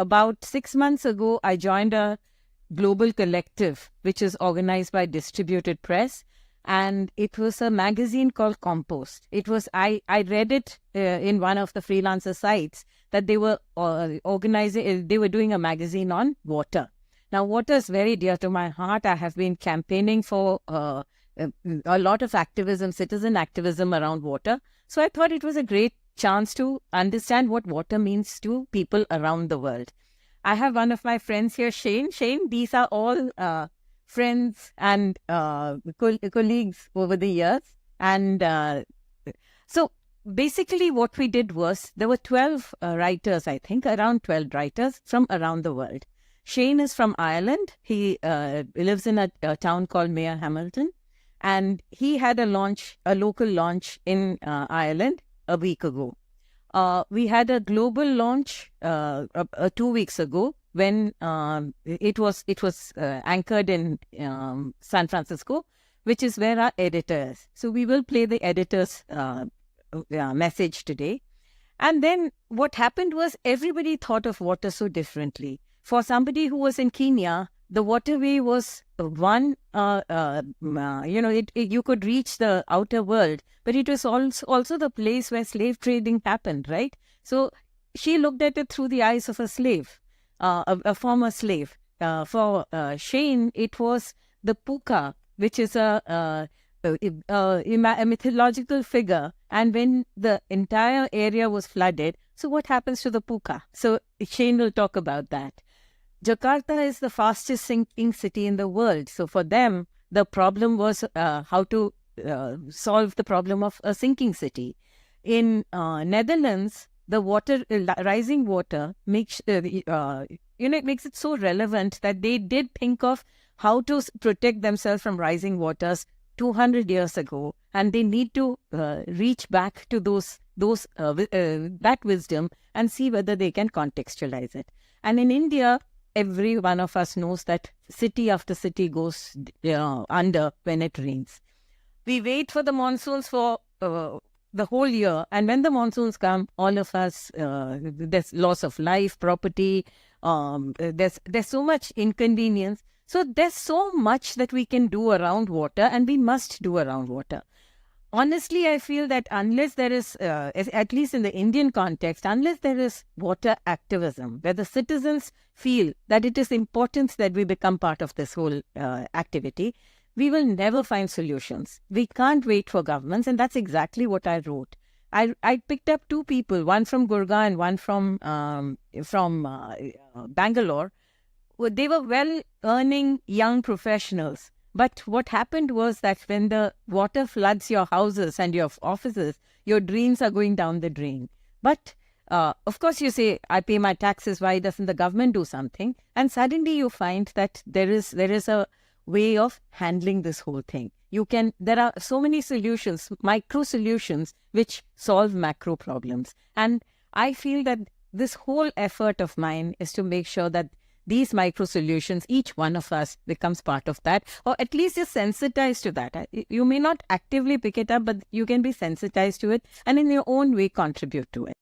about 6 months ago, I joined a global collective, which is organized by Distributed Press. And it was a magazine called Compost. I read it in one of the freelancer sites that they were they were doing a magazine on water. Now, water is very dear to my heart. I have been campaigning for a lot of activism, citizen activism around water. So I thought it was a great chance to understand what water means to people around the world. I have one of my friends here, Shane. Shane, these are all friends and colleagues over the years. And so basically what we did was, there were 12 writers, I think, around 12 writers from around the world. Shane is from Ireland. He lives in a town called Mayor Hamilton. And he had a local launch in Ireland a week ago. We had a global launch 2 weeks ago when it was anchored in San Francisco, which is where our editor is. So we will play the editor's message today. And then what happened was, everybody thought of water so differently. For somebody who was in Kenya, the waterway was one, you could reach the outer world, but it was also the place where slave trading happened, right? So she looked at it through the eyes of a slave, a former slave. For Shane, it was the puka, which is a mythological figure. And when the entire area was flooded, so what happens to the puka? So Shane will talk about that. Jakarta is the fastest sinking city in the world. So for them, the problem was how to solve the problem of a sinking city. In Netherlands, the rising water makes it makes it so relevant that they did think of how to protect themselves from rising waters 200 years ago, and they need to reach back to that wisdom and see whether they can contextualize it. And in India, every one of us knows that city after city goes under when it rains. We wait for the monsoons for the whole year, and when the monsoons come, all of us, there's loss of life, property, there's so much inconvenience. So there's so much that we can do around water, and we must do around water. Honestly, I feel that unless there is, at least in the Indian context, unless there is water activism, where the citizens feel that it is important that we become part of this whole activity, we will never find solutions. We can't wait for governments, and that's exactly what I wrote. I picked up two people, one from Gurgaon and one from Bangalore. They were well-earning young professionals. But what happened was that when the water floods your houses and your offices, your dreams are going down the drain. But of course you say, I pay my taxes, why doesn't the government do something? And suddenly you find that there is a way of handling this whole thing. There are so many solutions, micro solutions, which solve macro problems. And I feel that this whole effort of mine is to make sure that these micro solutions, each one of us becomes part of that, or at least is sensitized to that. You may not actively pick it up, but you can be sensitized to it and in your own way contribute to it.